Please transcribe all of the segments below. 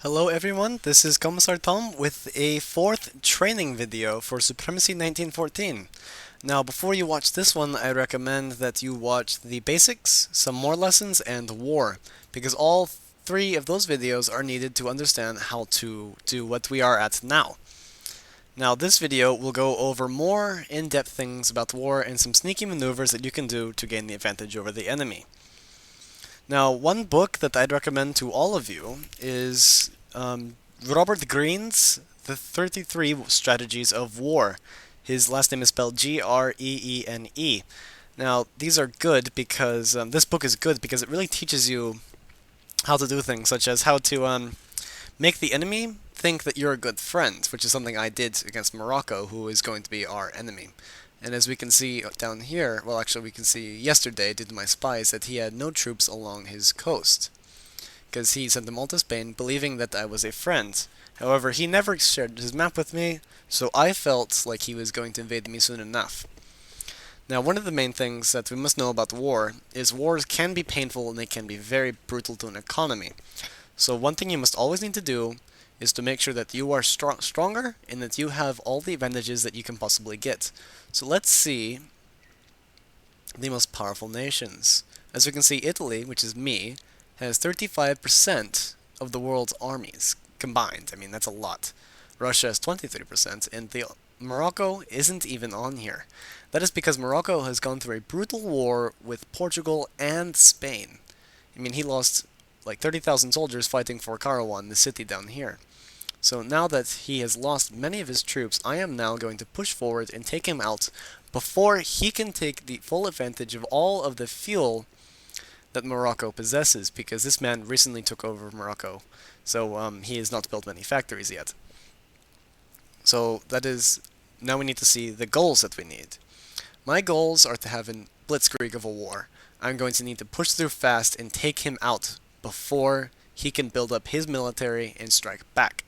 Hello everyone, this is Commissar Tom with a fourth training video for Supremacy 1914. Now before you watch this one, I recommend that you watch the basics, some more lessons, and war, because all three of those videos are needed to understand how to do what we are at now. Now this video will go over more in-depth things about war and some sneaky maneuvers that you can do to gain the advantage over the enemy. Now, one book that I'd recommend to all of you is Robert Greene's The 33 Strategies of War. His last name is spelled Greene. Now, these are good because this book is good because it really teaches you how to do things, such as how to make the enemy think that you're a good friend, which is something I did against Morocco, who is going to be our enemy. And as we can see down here, well, actually, we can see yesterday, due to my spies, that he had no troops along his coast, because he sent them all to Spain, believing that I was a friend. However, he never shared his map with me, so I felt like he was going to invade me soon enough. Now, one of the main things that we must know about war is wars can be painful and they can be very brutal to an economy. So one thing you must always need to do is to make sure that you are stronger and that you have all the advantages that you can possibly get. So let's see the most powerful nations. As we can see, Italy, which is me, has 35% of the world's armies combined. I mean, that's a lot. Russia has 23%, and Morocco isn't even on here. That is because Morocco has gone through a brutal war with Portugal and Spain. I mean, he lost like 30,000 soldiers fighting for Karawan, the city down here. So now that he has lost many of his troops, I am now going to push forward and take him out before he can take the full advantage of all of the fuel that Morocco possesses, because this man recently took over Morocco, so he has not built many factories yet. So that is, now we need to see the goals that we need. My goals are to have a blitzkrieg of a war. I'm going to need to push through fast and take him out before he can build up his military and strike back.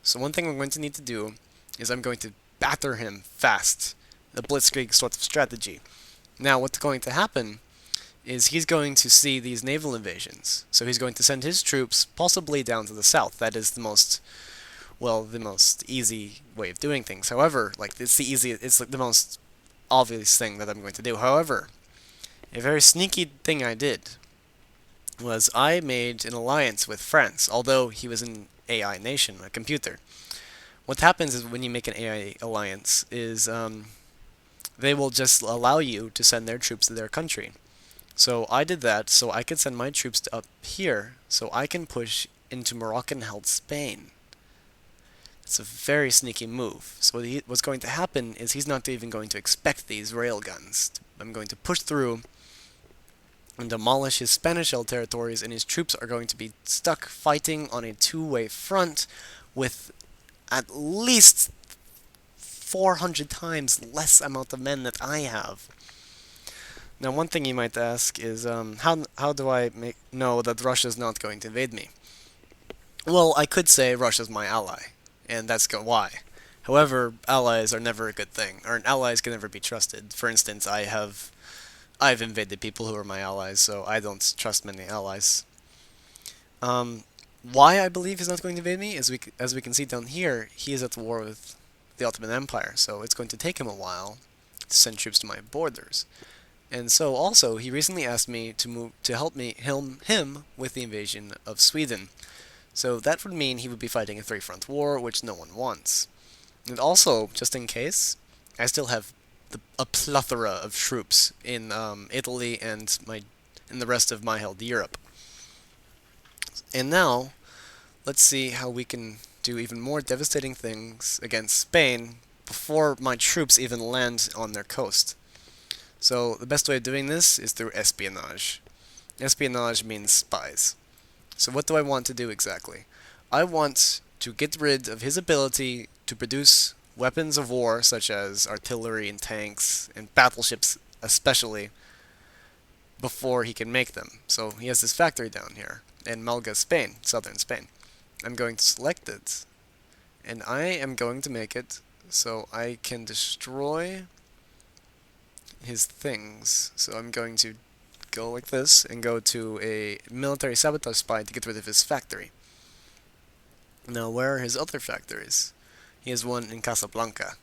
So one thing I'm going to need to do is I'm going to batter him fast. The blitzkrieg sort of strategy. Now what's going to happen is he's going to see these naval invasions. So he's going to send his troops possibly down to the south. That is the most, well, the most easy way of doing things. However, like it's like the most obvious thing that I'm going to do. However, a very sneaky thing I did was I made an alliance with France, although he was an AI nation, a computer. What happens is when you make an AI alliance is they will just allow you to send their troops to their country. So I did that so I could send my troops to up here so I can push into Moroccan-held Spain. It's a very sneaky move. So what's going to happen is he's not even going to expect these railguns. I'm going to push through and demolish his Spanish-held territories, and his troops are going to be stuck fighting on a two-way front with at least 400 times less amount of men that I have. Now, one thing you might ask is, how do I know that Russia's not going to invade me? Well, I could say Russia's my ally, and that's why. However, allies are never a good thing, or allies can never be trusted. For instance, I've invaded people who are my allies, so I don't trust many allies. Why I believe he's not going to invade me is as we can see down here, he is at war with the Ottoman Empire, so it's going to take him a while to send troops to my borders. And so also, he recently asked me to help him with the invasion of Sweden. So that would mean he would be fighting a three-front war, which no one wants. And also, just in case, I still have a plethora of troops in Italy and in the rest of my held Europe. And now, let's see how we can do even more devastating things against Spain before my troops even land on their coast. So the best way of doing this is through espionage. Espionage means spies. So what do I want to do exactly? I want to get rid of his ability to produce weapons of war such as artillery and tanks and battleships especially before he can make them. So he has this factory down here in Malga, Spain, southern Spain. I'm going to select it and I am going to make it so I can destroy his things. So I'm going to go like this and go to a military sabotage spy to get rid of his factory. Now, where are his other factories? He has one in Casablanca.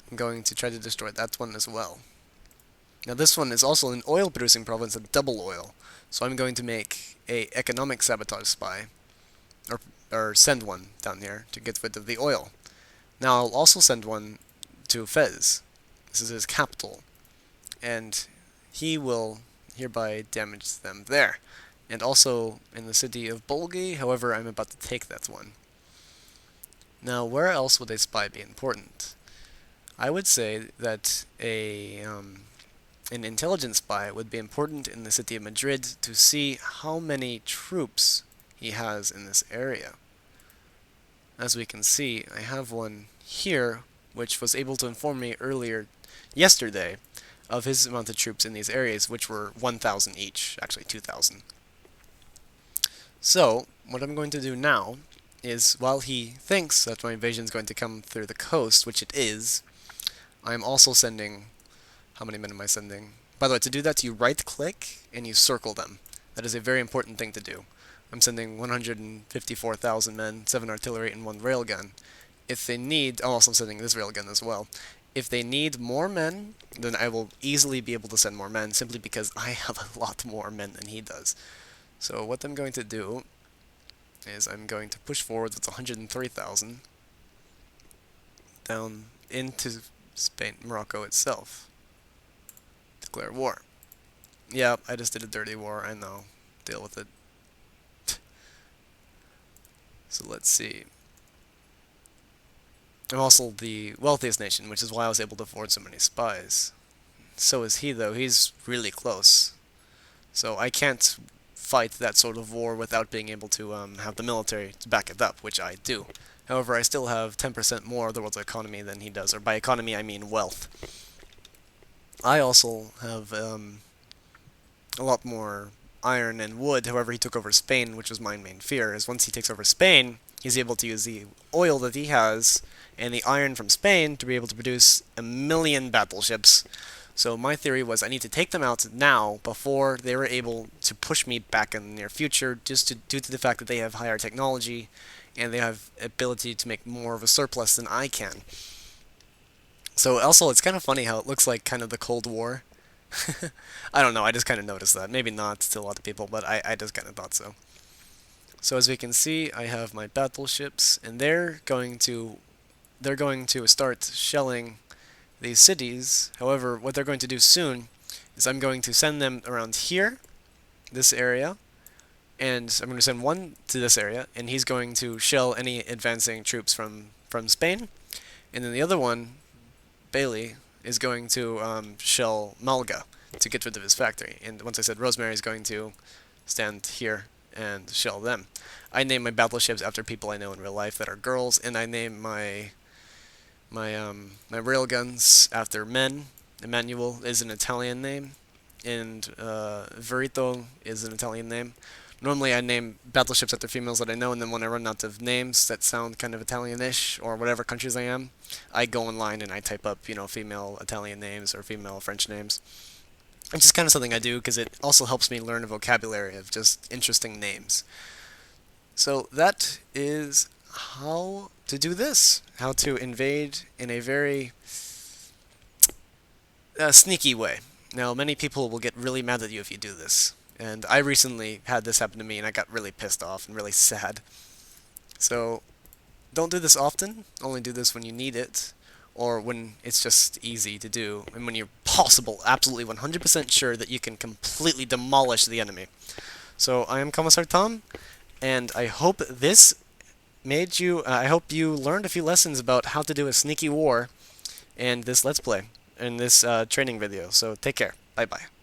I'm going to try to destroy that one as well. Now this one is also an oil producing province, a double oil. So I'm going to make a economic sabotage spy, or send one down here to get rid of the oil. Now I'll also send one to Fez. This is his capital, and he will hereby damage them there. And also in the city of Bolgi, however, I'm about to take that one. Now, where else would a spy be important? I would say that an intelligence spy would be important in the city of Madrid to see how many troops he has in this area. As we can see, I have one here, which was able to inform me yesterday, of his amount of troops in these areas, which were 1,000 each, actually 2,000. So, what I'm going to do now is, while he thinks that my invasion is going to come through the coast, which it is, I'm also sending... How many men am I sending? By the way, to do that, you right-click and you circle them. That is a very important thing to do. I'm sending 154,000 men, 7 artillery, and 1 railgun. If they need... I'm also sending this railgun as well. If they need more men, then I will easily be able to send more men, simply because I have a lot more men than he does. So what I'm going to do is I'm going to push forward with 103,000 down into Spain, Morocco itself. Declare war. Yeah, I just did a dirty war, I know. Deal with it. So let's see. I'm also the wealthiest nation, which is why I was able to afford so many spies. So is he, though. He's really close. So I can't fight that sort of war without being able to have the military to back it up, which I do. However, I still have 10% more of the world's economy than he does, or by economy I mean wealth. I also have a lot more iron and wood. However, he took over Spain, which was my main fear, is once he takes over Spain, he's able to use the oil that he has and the iron from Spain to be able to produce 1,000,000 battleships. So my theory was I need to take them out now before they were able to push me back in the near future, due to the fact that they have higher technology and they have ability to make more of a surplus than I can. So also, it's kind of funny how it looks like kind of the Cold War. I don't know, I just kind of noticed that. Maybe not to a lot of people, but I just kind of thought so. So as we can see, I have my battleships, and they're going to start shelling these cities. However, what they're going to do soon is I'm going to send them around here, this area, and I'm going to send one to this area, and he's going to shell any advancing troops from Spain, and then the other one, Bailey, is going to shell Malga to get rid of his factory. And once I said Rosemary is going to stand here and shell them. I name my battleships after people I know in real life that are girls, and I name my railguns after men. Emmanuel is an Italian name, and Verito is an Italian name. Normally I name battleships after females that I know, and then when I run out of names that sound kind of Italian-ish, or whatever countries I am, I go online and I type up, female Italian names or female French names. It's just kind of something I do because it also helps me learn a vocabulary of just interesting names. So that is how to do this. How to invade in a very sneaky way. Now, many people will get really mad at you if you do this. And I recently had this happen to me, and I got really pissed off and really sad. So, don't do this often. Only do this when you need it, or when it's just easy to do, and when you're absolutely 100% sure that you can completely demolish the enemy. So, I am Commissar Tom, and I hope this made you... I hope you learned a few lessons about how to do a sneaky war in this Let's Play, in this training video. So, take care. Bye-bye.